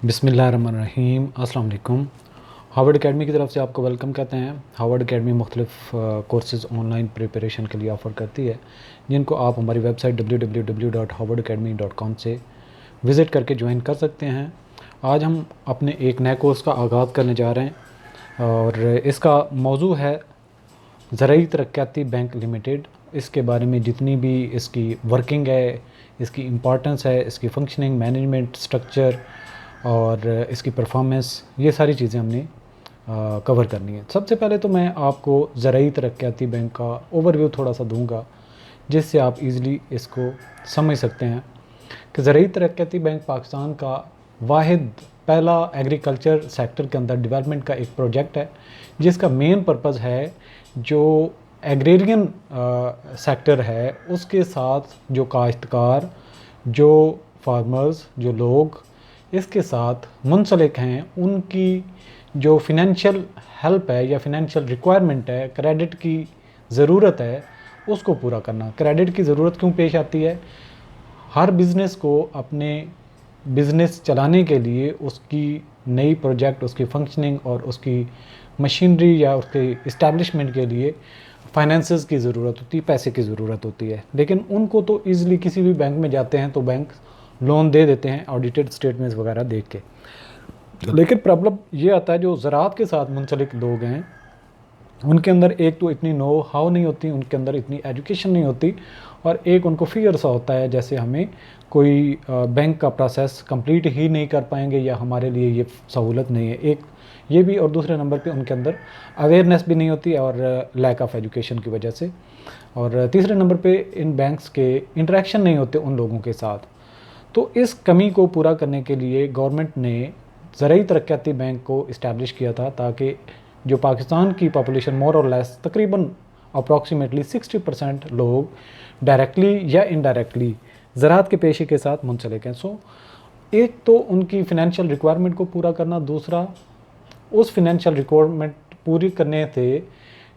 बिस्मिल्लाहिर्रहमानिर्रहीम। अस्सलाम वालेकुम। हार्वर्ड अकेडमी की तरफ से आपको वेलकम कहते हैं। हार्वर्ड अकेडमी मुख्तलिफ कोर्सेज़ ऑनलाइन प्रिपरेशन के लिए ऑफ़र करती है, जिनको आप हमारी वेबसाइट www.harvardacademy.com से विज़िट करके ज्वाइन कर सकते हैं। आज हम अपने एक नए कोर्स का आगाज़ करने जा रहे हैं और इसका मौजू है ज़राई तरक्याती बैंक लिमिटेड। इसके बारे में जितनी भी इसकी वर्किंग है, इसकी इम्पॉर्टेंस है, इसकी फंक्शनिंग, मैनेजमेंट, स्ट्रक्चर और इसकी परफॉर्मेंस, ये सारी चीज़ें हमने कवर करनी है। सबसे पहले तो मैं आपको ज़राई तरक्याती बैंक का ओवरव्यू थोड़ा सा दूंगा, जिससे आप इजीली इसको समझ सकते हैं कि ज़राई तरक्याती बैंक पाकिस्तान का वाहिद पहला एग्रीकल्चर सेक्टर के अंदर डेवलपमेंट का एक प्रोजेक्ट है, जिसका मेन पर्पज़ है जो एग्रेरियन सेक्टर है उसके साथ जो काश्तकार, जो फार्मर्स, जो लोग इसके साथ मुंसलिक हैं, उनकी जो फिनेंशियल हेल्प है या फिनेंशियल रिक्वायरमेंट है, क्रेडिट की ज़रूरत है, उसको पूरा करना। क्रेडिट की ज़रूरत क्यों पेश आती है? हर बिज़नेस को अपने बिज़नेस चलाने के लिए उसकी नई प्रोजेक्ट, उसकी फंक्शनिंग और उसकी मशीनरी या उसके इस्टेब्लिशमेंट के लिए फाइनेंसेस की ज़रूरत होती है, पैसे की ज़रूरत होती है। लेकिन उनको तो ईज़िली किसी भी बैंक में जाते हैं तो बैंक लोन दे देते हैं ऑडिटेड स्टेटमेंट्स वगैरह देख के। लेकिन प्रॉब्लम ये आता है जो ज़राअत के साथ मुंसलिक लोग हैं, उनके अंदर एक तो इतनी नो हाउ नहीं होती, उनके अंदर इतनी एजुकेशन नहीं होती, और एक उनको फियर सा होता है जैसे हमें कोई बैंक का प्रोसेस कंप्लीट ही नहीं कर पाएंगे या हमारे लिए ये सहूलत नहीं है। एक ये भी, और दूसरे नंबर पे उनके अंदर अवेयरनेस भी नहीं होती और लैक ऑफ एजुकेशन की वजह से, और तीसरे नंबर पे इन बैंक्स के इंटरेक्शन नहीं होते उन लोगों के साथ। तो इस कमी को पूरा करने के लिए गवर्नमेंट ने ज़राई तरक्याती बैंक को इस्टेब्लिश किया था, ताकि जो पाकिस्तान की पॉपुलेशन मोर और लेस तकरीबन अप्रॉक्सीमेटली 60% लोग डायरेक्टली या इनडायरेक्टली ज़राअत के पेशे के साथ मुंसलिक हैं। सो एक तो उनकी फ़िनेंशियल रिक्वायरमेंट को पूरा करना, दूसरा उस फिनेंशियल रिक्वायरमेंट पूरी करने से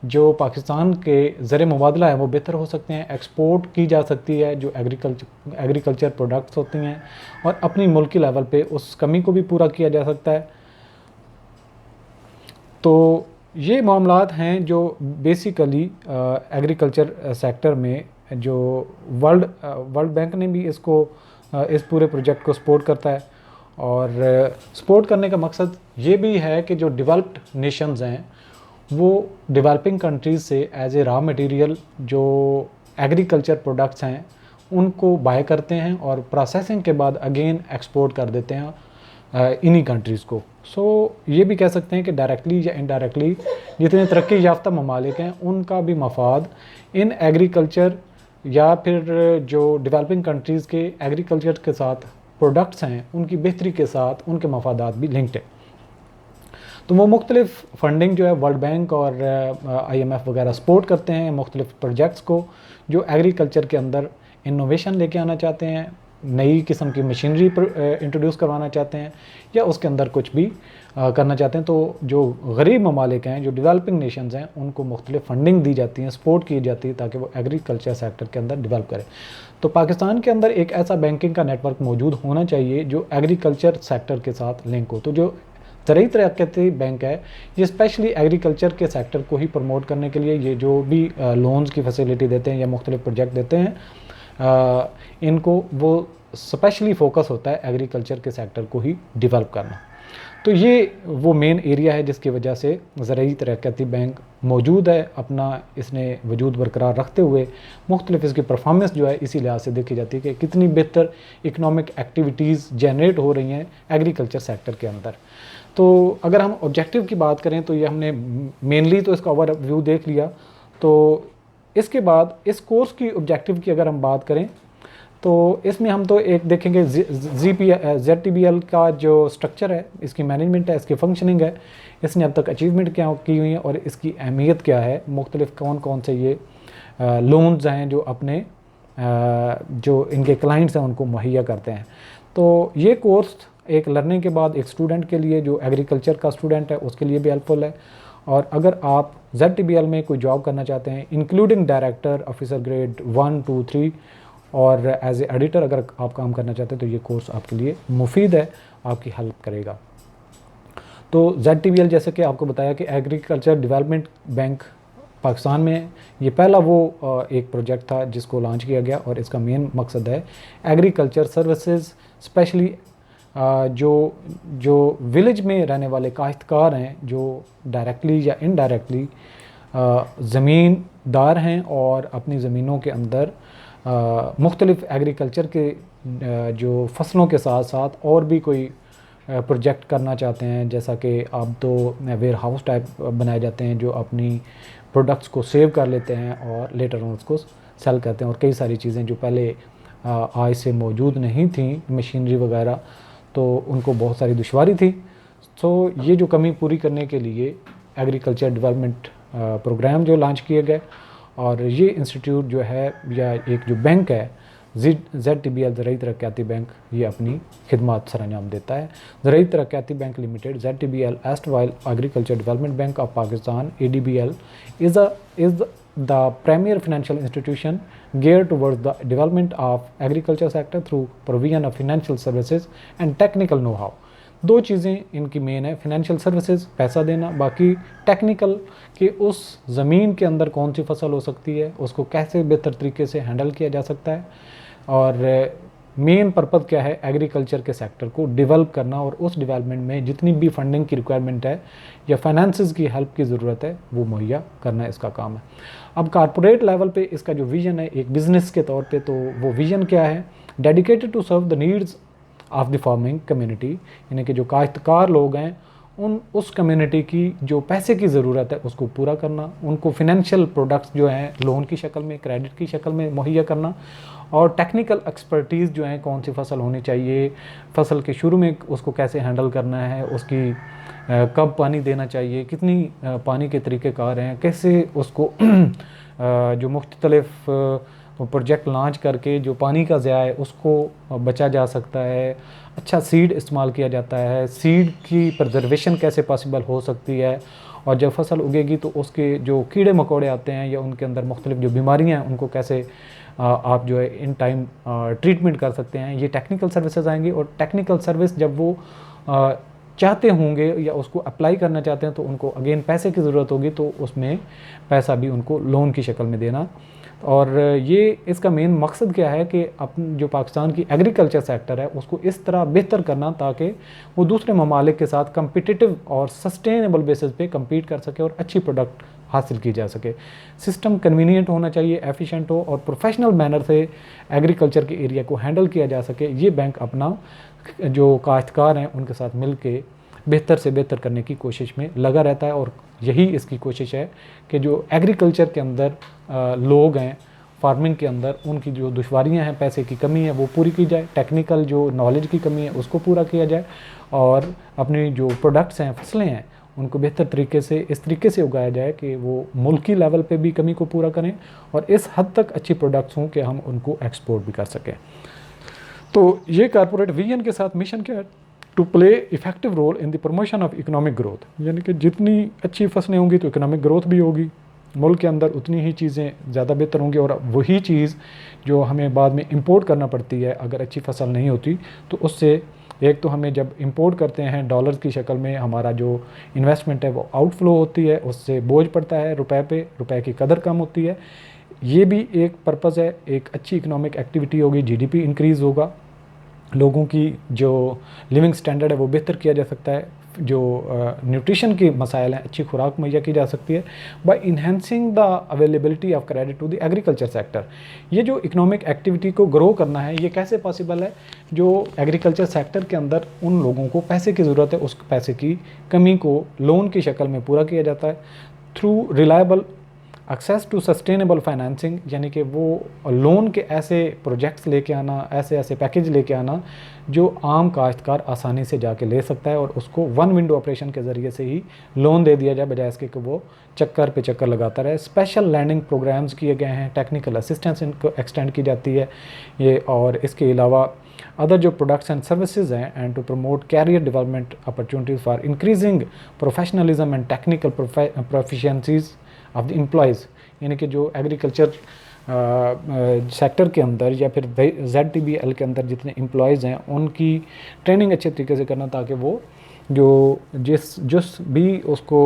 जो पाकिस्तान के ज़र मुबादला है वो बेहतर हो सकते हैं, एक्सपोर्ट की जा सकती है जो एग्रीकल्चर प्रोडक्ट्स होती हैं, और अपनी मुल्की लेवल पे उस कमी को भी पूरा किया जा सकता है। तो ये मामलात हैं जो बेसिकली एग्रीकल्चर सेक्टर में जो वर्ल्ड बैंक ने भी इसको इस पूरे प्रोजेक्ट को सपोर्ट करता है, और सपोर्ट करने का मकसद ये भी है कि जो डेवलप्ड नेशंस हैं वो डेवलपिंग कंट्रीज़ से एज ए रॉ मटेरियल जो एग्रीकल्चर प्रोडक्ट्स हैं उनको बाय करते हैं और प्रोसेसिंग के बाद अगेन एक्सपोर्ट कर देते हैं इन्हीं कंट्रीज़ को। सो ये भी कह सकते हैं कि डायरेक्टली या इनडायरेक्टली जितने तरक्की याफ्ता ममालिक हैं उनका भी मफाद इन एग्रीकल्चर या फिर जो डेवलपिंग कंट्रीज़ के एग्रीकल्चर के साथ प्रोडक्ट्स हैं उनकी बेहतरी के साथ उनके मफादात भी लिंक्ड है। तो वो मुख्तलिफ फंडिंग जो है वर्ल्ड बैंक और IMF वगैरह सपोर्ट करते हैं मुख्तलिफ प्रोजेक्ट्स को जो एग्रीकल्चर के अंदर इनोवेशन लेके आना चाहते हैं, नई किस्म की मशीनरी इंट्रोड्यूस करवाना चाहते हैं, या उसके अंदर कुछ भी करना चाहते हैं। तो जो गरीब ममालिक हैं, जो डेवलपिंग नेशंस हैं, उनको मुख्तलिफ फंडिंग दी जाती है, सपोर्ट की जाती है ताकि वो एग्रीकल्चर सेक्टर के अंदर डेवलप करें। तो पाकिस्तान के अंदर एक ऐसा बैंकिंग का नेटवर्क मौजूद होना चाहिए जो एग्रीकल्चर सेक्टर के साथ लिंक हो। तो जो ज़राई तरक्याती बैंक है ये स्पेशली एग्रीकल्चर के सेक्टर को ही प्रमोट करने के लिए ये जो भी लोन्स की फैसिलिटी देते हैं या मुख्तलिफ प्रोजेक्ट देते हैं, इनको वो स्पेशली फोकस होता है एग्रीकल्चर के सेक्टर को ही डेवलप करना। तो ये वो मेन एरिया है जिसकी वजह से ज़राई तरक्याती बैंक मौजूद है। अपना इसने वजूद बरकरार रखते हुए मुख्तलिफ इसकी परफॉर्मेंस जो है इसी लिहाज से देखी जाती है कि कितनी बेहतर इकनॉमिक एक्टिविटीज़ जनरेट हो रही हैं एग्रीकल्चर सेक्टर के अंदर। तो अगर हम ऑब्जेक्टिव की बात करें तो ये हमने मेनली तो इसका ओवरव्यू देख लिया। तो इसके बाद इस कोर्स की ऑब्जेक्टिव की अगर हम बात करें तो इसमें हम तो एक देखेंगे ZTBL का जो स्ट्रक्चर है, इसकी मैनेजमेंट है, इसकी फंक्शनिंग है, इसने अब तक अचीवमेंट क्या की हुई है और इसकी अहमियत क्या है, मुख्तलिफ कौन कौन से ये लोन्स हैं जो अपने जो इनके क्लाइंट्स हैं उनको मुहैया करते हैं। तो ये कोर्स एक लर्निंग के बाद एक स्टूडेंट के लिए जो एग्रीकल्चर का स्टूडेंट है उसके लिए भी हेल्पफुल है, और अगर आप ZTBL में कोई जॉब करना चाहते हैं इंक्लूडिंग डायरेक्टर, ऑफिसर ग्रेड 1, 2, 3, और एज ए एडिटर अगर आप काम करना चाहते हैं तो ये कोर्स आपके लिए मुफीद है, आपकी हेल्प करेगा। तो ZTBL जैसे कि आपको बताया कि एग्रीकल्चर डेवलपमेंट बैंक पाकिस्तान में ये पहला वो एक प्रोजेक्ट था जिसको लॉन्च किया गया, और इसका मेन मकसद है एग्रीकल्चर सर्विसेज, स्पेशली जो विलेज में रहने वाले काश्तकार हैं, जो डायरेक्टली या इनडायरेक्टली ज़मींदार हैं और अपनी ज़मीनों के अंदर मुख्तलिफ़ एग्रीकल्चर के जो फसलों के साथ साथ और भी कोई प्रोजेक्ट करना चाहते हैं, जैसा कि अब तो वेयर हाउस टाइप बनाए जाते हैं जो अपनी प्रोडक्ट्स को सेव कर लेते हैं और लेटर ऑन उसको सेल करते हैं, और कई सारी चीज़ें जो पहले आज से मौजूद नहीं थी, मशीनरी वगैरह, तो उनको बहुत सारी दुश्वारी थी। तो ये जो कमी पूरी करने के लिए एग्रीकल्चर डेवलपमेंट प्रोग्राम जो लॉन्च किए गए, और ये इंस्टीट्यूट जो है या एक जो बैंक है ZTBL ज़राई तरक्याती बैंक, ये अपनी खिदमत सरअंजाम देता है। ज़राई तरक्याती bank limited ZTBL erstwhile agriculture development bank of Pakistan ADBL is the premier financial institution geared towards the development of agriculture sector through provision of financial services and technical know-how। दो चीज़ें इनकी मेन है, फिनेंशियल सर्विसेज पैसा देना, बाकी technical कि उस ज़मीन के अंदर कौन सी फसल हो सकती है, उसको कैसे बेहतर तरीके से हैंडल किया जा सकता है, और मेन पर्पज़ क्या है, एग्रीकल्चर के सेक्टर को डेवलप करना, और उस डेवलपमेंट में जितनी भी फंडिंग की रिक्वायरमेंट है या फाइनेंसेस की हेल्प की ज़रूरत है वो मुहैया करना इसका काम है। अब कारपोरेट लेवल पे इसका जो विज़न है एक बिज़नेस के तौर पे, तो वो विज़न क्या है, dedicated to serve the needs of the farming community, यानी कि जो काश्तकार लोग हैं उस कम्युनिटी की जो पैसे की ज़रूरत है उसको पूरा करना, उनको फिनेंशियल प्रोडक्ट्स जो हैं लोन की शक्ल में, क्रेडिट की शक्ल में मुहैया करना, और टेक्निकल एक्सपर्टीज़ जो है कौन सी फसल होनी चाहिए, फसल के शुरू में उसको कैसे हैंडल करना है, उसकी कब पानी देना चाहिए, कितनी पानी के तरीक़ेकार हैं, कैसे उसको जो मुख्तलिफ़ प्रोजेक्ट लॉन्च करके जो पानी का ज़ाया है उसको बचा जा सकता है, अच्छा सीड इस्तेमाल किया जाता है, सीड की प्रिजर्वेशन कैसे पॉसिबल हो सकती है, और जब फसल उगेगी तो उसके जो कीड़े मकोड़े आते हैं या उनके अंदर मुख्तलिफ जो बीमारियां हैं उनको कैसे आप जो है इन टाइम ट्रीटमेंट कर सकते हैं, ये टेक्निकल सर्विसेज आएंगी। और टेक्निकल सर्विस जब वो चाहते होंगे या उसको अप्लाई करना चाहते हैं तो उनको अगेन पैसे की ज़रूरत होगी, तो उसमें पैसा भी उनको लोन की शक्ल में देना। और ये इसका मेन मकसद क्या है कि अपन जो पाकिस्तान की एग्रीकल्चर सेक्टर है उसको इस तरह बेहतर करना ताकि वो दूसरे ममालिक के साथ कम्पिटिटिव और सस्टेनेबल बेसिस पे कम्पीट कर सके और अच्छी प्रोडक्ट हासिल की जा सके। सिस्टम कन्वीनियंट होना चाहिए, एफिशिएंट हो और प्रोफेशनल मैनर से एग्रीकल्चर के एरिया को हैंडल किया जा सके। ये बैंक अपना जो काश्तकार हैं उनके साथ मिल के बेहतर से बेहतर करने की कोशिश में लगा रहता है, और यही इसकी कोशिश है कि जो एग्रीकल्चर के अंदर लोग हैं, फार्मिंग के अंदर उनकी जो दुश्वारियां हैं, पैसे की कमी है वो पूरी की जाए, टेक्निकल जो नॉलेज की कमी है उसको पूरा किया जाए, और अपनी जो प्रोडक्ट्स हैं, फसलें हैं, उनको बेहतर तरीके से इस तरीके से उगाया जाए कि वो मुल्की लेवल पे भी कमी को पूरा करें और इस हद तक अच्छी प्रोडक्ट्स हों कि हम उनको एक्सपोर्ट भी कर सकें। तो ये कारपोरेट विजन के साथ मिशन क्या है, to play effective role in the promotion of economic growth, यानी कि जितनी अच्छी फसलें होंगी तो इकोनॉमिक ग्रोथ भी होगी, मुल्क के अंदर उतनी ही चीज़ें ज़्यादा बेहतर होंगी, और वही चीज़ जो हमें बाद में इंपोर्ट करना पड़ती है अगर अच्छी फसल नहीं होती, तो उससे एक तो हमें जब इंपोर्ट करते हैं डॉलर्स की शक्ल में हमारा जो इन्वेस्टमेंट है वो आउटफ्लो होती है, उससे बोझ पड़ता है रुपए पे, रुपए की कदर कम होती है। ये भी एक पर्पज़ है, एक अच्छी इकोनॉमिक एक्टिविटी होगी, GDP इंक्रीज़ होगा, लोगों की जो लिविंग स्टैंडर्ड है वो बेहतर किया जा सकता है, जो न्यूट्रिशन की मसाइल हैं अच्छी खुराक मुहैया की जा सकती है by enhancing the availability of credit to the agriculture sector. ये जो इकोनॉमिक एक्टिविटी को ग्रो करना है ये कैसे पॉसिबल है, जो एग्रीकल्चर सेक्टर के अंदर उन लोगों को पैसे की ज़रूरत है उस पैसे की कमी को लोन की शक्ल में पूरा किया जाता है through reliable access to sustainable financing, यानी कि वो लोन के ऐसे प्रोजेक्ट्स लेके आना, ऐसे ऐसे पैकेज लेके आना जो आम काश्तकार आसानी से जाके ले सकता है और उसको वन विंडो ऑपरेशन के ज़रिए से ही लोन दे दिया जाए बजाय इसके कि वो चक्कर पे चक्कर लगाता रहे। स्पेशल लैंडिंग प्रोग्राम्स किए गए हैं, टेक्निकल असिस्टेंस इनको एक्सटेंड की जाती है ये, और इसके अलावा अदर जो प्रोडक्ट्स एंड सर्विसेज हैं, and to promote career development opportunities for increasing professionalism and technical proficiencies of the employees, यानी कि जो एग्रीकल्चर सेक्टर के अंदर या फिर ZTBL के अंदर जितने एम्प्लॉयज़ हैं उनकी ट्रेनिंग अच्छे तरीके से करना, ताकि वो जो जिस भी उसको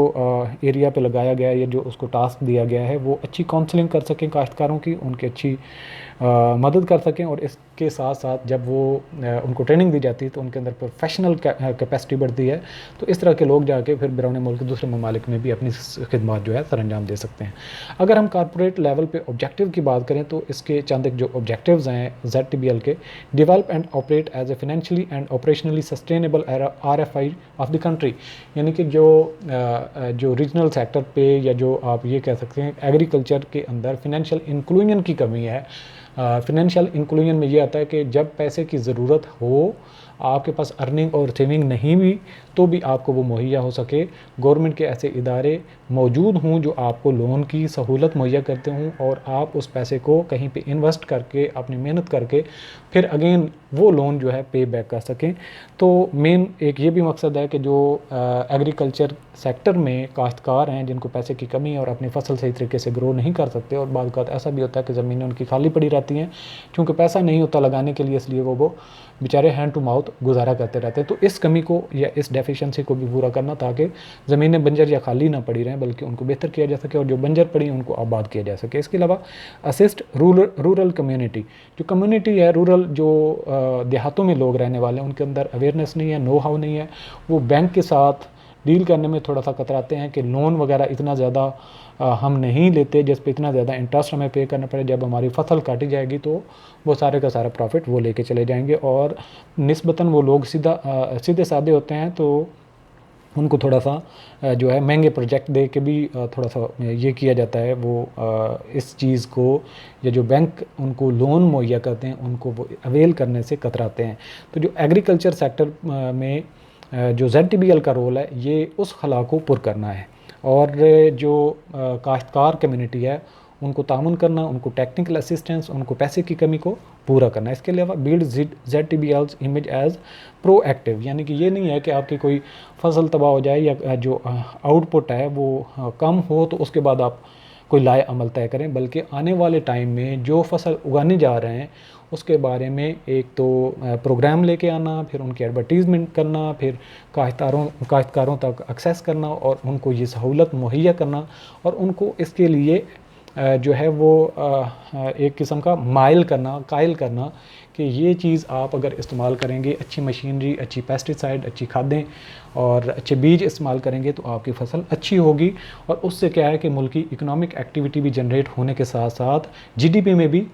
एरिया पे लगाया गया है या जो उसको टास्क दिया गया है वो अच्छी काउंसलिंग कर सकें काश्तकारों की, उनकी अच्छी मदद कर सकें। और इसके साथ साथ जब वो उनको ट्रेनिंग दी जाती है तो उनके अंदर प्रोफेशनल कैपेसिटी बढ़ती है। तो इस तरह के लोग जाके फिर बिरौने मुल्क दूसरे ममालिक में भी अपनी खिदमत जो है सर अंजाम दे सकते हैं। अगर हम कॉरपोरेट लेवल पे ऑब्जेक्टिव की बात करें तो इसके चंद एक जो ऑब्जेक्टिव्स हैं ZTBL के, develop and operate as a financially and operationally sustainable RFI of the country, यानी कि जो रीजनल सेक्टर पे या जो आप ये कह सकते हैं एग्रीकल्चर के अंदर फिनेंशियल इंक्लूजन की कमी है। फिनेंशियल इंक्लूजन में ये आता है कि जब पैसे की ज़रूरत हो, आपके पास अर्निंग और सेविंग नहीं भी तो भी आपको वो मुहैया हो सके, गवर्नमेंट के ऐसे इदारे मौजूद हों जो आपको लोन की सहूलत मुहैया करते हों और आप उस पैसे को कहीं पे इन्वेस्ट करके अपनी मेहनत करके फिर अगेन वो लोन जो है पे बैक कर सकें। तो मेन एक ये भी मकसद है कि जो एग्रीकल्चर सेक्टर में काश्तकार हैं जिनको पैसे की कमी है और अपनी फसल सही तरीके से ग्रो नहीं कर सकते, और बाद बात ऐसा भी होता है कि ज़मीनें उनकी खाली पड़ी रहती हैं क्योंकि पैसा नहीं होता लगाने के लिए, इसलिए वो बेचारे हैंड टू माउथ गुजारा करते रहते हैं। तो इस कमी को या इस डेफिशिएंसी को भी पूरा करना ताकि ज़मीनें बंजर या खाली ना पड़ी रहें बल्कि उनको बेहतर किया जा सके और जो बंजर पड़ी हैं उनको आबाद किया जा सके। इसके अलावा असिस्ट रूरल कम्युनिटी, जो कम्युनिटी है रूरल, जो देहातों में लोग रहने वाले हैं उनके अंदर अवेयरनेस नहीं है, नो हाउ नहीं है, वो बैंक के साथ डील करने में थोड़ा सा कतराते हैं कि लोन वगैरह इतना ज़्यादा हम नहीं लेते जिस पे इतना ज़्यादा इंटरेस्ट हमें पे करना पड़े, जब हमारी फसल काटी जाएगी तो वो सारे का सारा प्रॉफिट वो लेके चले जाएंगे। और निस्बतन वो लोग सीधे साधे होते हैं तो उनको थोड़ा सा जो है महंगे प्रोजेक्ट दे के भी थोड़ा सा ये किया जाता है, वो इस चीज़ को या जो बैंक उनको लोन मुहैया करते हैं उनको वो अवेल करने से कतराते हैं। तो जो एग्रीकल्चर सेक्टर में जो ZTBL का रोल है ये उस खला को पुर करना है और जो काश्तकार कम्युनिटी है उनको तामुन करना, उनको टेक्निकल असिस्टेंस, उनको पैसे की कमी को पूरा करना। इसके अलावा build ZTBL's image as proactive, यानी कि ये नहीं है कि आपकी कोई फसल तबाह हो जाए या जो आउटपुट है वो कम हो तो उसके बाद आप कोई लाए अमल तय करें, बल्कि आने वाले टाइम में जो फसल उगाने जा रहे हैं उसके बारे में एक तो प्रोग्राम लेके आना, फिर उनकी एडवर्टीज़मेंट करना, फिर काश्तकारों तक एक्सेस करना और उनको ये सहूलत मुहैया करना और उनको इसके लिए जो है वो एक किस्म का कायल करना कि ये चीज़ आप अगर इस्तेमाल करेंगे, अच्छी मशीनरी, अच्छी पेस्टिसाइड, अच्छी खादें और अच्छे बीज इस्तेमाल करेंगे तो आपकी फसल अच्छी होगी। और उससे क्या है कि मुल्क की इकोनॉमिक एक्टिविटी भी जनरेट होने के साथ साथ GDP में भी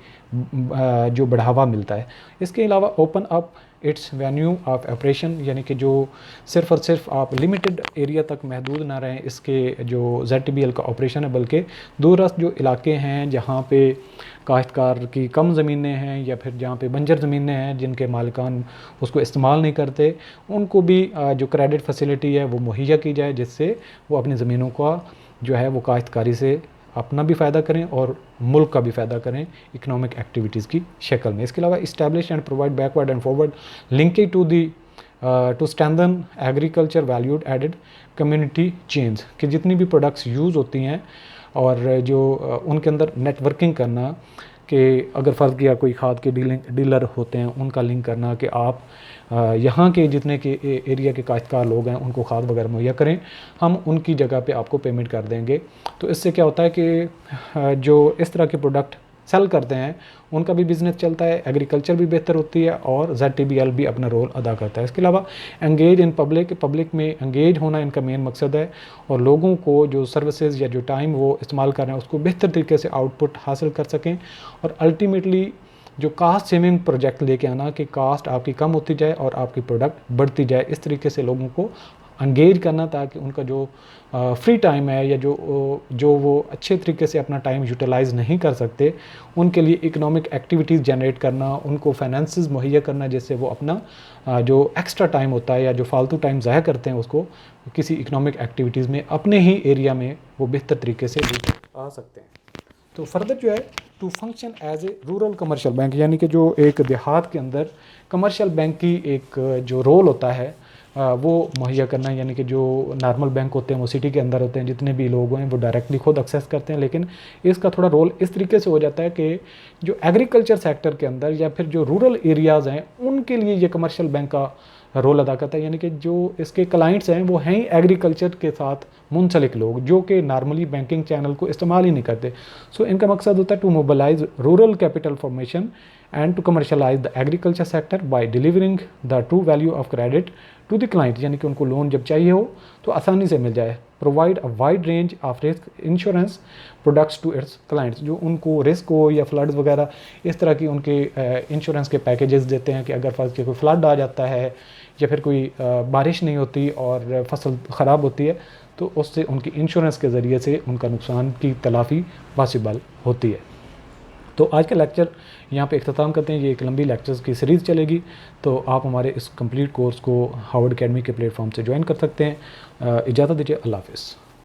जो बढ़ावा मिलता है। इसके अलावा open up it's venue of operation, यानी कि जो सिर्फ़ और सिर्फ आप लिमिटेड एरिया तक महदूद ना रहें इसके जो ZTBL का ऑपरेशन है, बल्कि दूरस्थ जो इलाके हैं जहाँ पे काश्तकार की कम ज़मीनें हैं या फिर जहाँ पे बंजर ज़मीनें हैं जिनके मालिकान उसको इस्तेमाल नहीं करते, उनको भी जो क्रेडिट फैसिलिटी है वो मुहैया की जाए, जिससे वो अपनी ज़मीनों का जो है वो काश्तकारी से अपना भी फ़ायदा करें और मुल्क का भी फ़ायदा करें इकोनॉमिक एक्टिविटीज़ की शक्ल में। इसके अलावा establish and provide backward and forward linkage to strengthen agriculture valued added community chains, कि जितनी भी प्रोडक्ट्स यूज़ होती हैं और जो उनके अंदर नेटवर्किंग करना, कि अगर फ़र्ज़ किया कोई खाद के डीलर होते हैं उनका लिंक करना कि आप यहाँ के जितने के एरिया के काश्तकार लोग हैं उनको खाद वगैरह मुहैया करें, हम उनकी जगह पे आपको पेमेंट कर देंगे। तो इससे क्या होता है कि जो इस तरह के प्रोडक्ट सेल करते हैं उनका भी बिज़नेस चलता है, एग्रीकल्चर भी बेहतर होती है और ZTBL भी अपना रोल अदा करता है। इसके अलावा एंगेज इन पब्लिक में एंगेज होना इनका मेन मकसद है और लोगों को जो सर्विसेज या जो टाइम वो इस्तेमाल कर रहे हैं उसको बेहतर तरीके से आउटपुट हासिल कर सकें और अल्टीमेटली जो कास्ट सेविंग प्रोजेक्ट लेके आना कि कास्ट आपकी कम होती जाए और आपकी प्रोडक्ट बढ़ती जाए, इस तरीके से लोगों को एंगेज करना ताकि उनका जो फ्री टाइम है या जो वो अच्छे तरीके से अपना टाइम यूटिलाइज़ नहीं कर सकते उनके लिए इकोनॉमिक एक्टिविटीज़ जनरेट करना, उनको फाइनेंसेस मुहैया करना जिससे वो अपना जो एक्स्ट्रा टाइम होता है या जो फालतू टाइम ज़ाया करते हैं उसको किसी इकोनॉमिक एक्टिविटीज़ में अपने ही एरिया में वो बेहतर तरीके से आ सकते हैं। तो फर्दर जो है to function as a rural commercial bank, यानी कि जो एक देहात के अंदर कमर्शियल बैंक की एक जो रोल होता है वो मुहैया करना है, यानी कि जो नॉर्मल बैंक होते हैं वो सिटी के अंदर होते हैं, जितने भी लोग हैं वो डायरेक्टली खुद एक्सेस करते हैं। लेकिन इसका थोड़ा रोल इस तरीके से हो जाता है कि जो एग्रीकल्चर सेक्टर के अंदर या फिर जो रूरल एरियाज़ हैं उनके लिए ये कमर्शियल बैंक का रोल अदा करता है, यानी कि जो इसके क्लाइंट्स हैं वो हैं ही एग्रीकल्चर के साथ मुंसलिक लोग जो कि नॉर्मली बैंकिंग चैनल को इस्तेमाल ही नहीं करते। सो इनका मकसद होता है to mobilise rural capital formation and to commercialise the agriculture sector by delivering the true value of credit to the client, यानी कि उनको लोन जब चाहिए हो तो आसानी से मिल जाए। Provide a wide range of risk insurance products to its clients, जो उनको रिस्क हो या फ्लड्स वगैरह इस तरह की उनके इंश्योरेंस के पैकेजेस देते हैं कि अगर फर्ज के कोई फ्लड आ जाता है या फिर कोई बारिश नहीं होती और फसल ख़राब होती है तो उससे उनकी इंश्योरेंस के ज़रिए से उनका नुकसान की तलाफ़ी पॉसिबल होती है। तो आज का लेक्चर यहाँ पे इख्तिताम करते हैं। ये एक लंबी लेक्चर्स की सीरीज़ चलेगी, तो आप हमारे इस कंप्लीट कोर्स को हार्वर्ड अकेडमी के प्लेटफॉर्म से ज्वाइन कर सकते हैं। इजाज़त दीजिए, अल्लाह हाफ़िज़।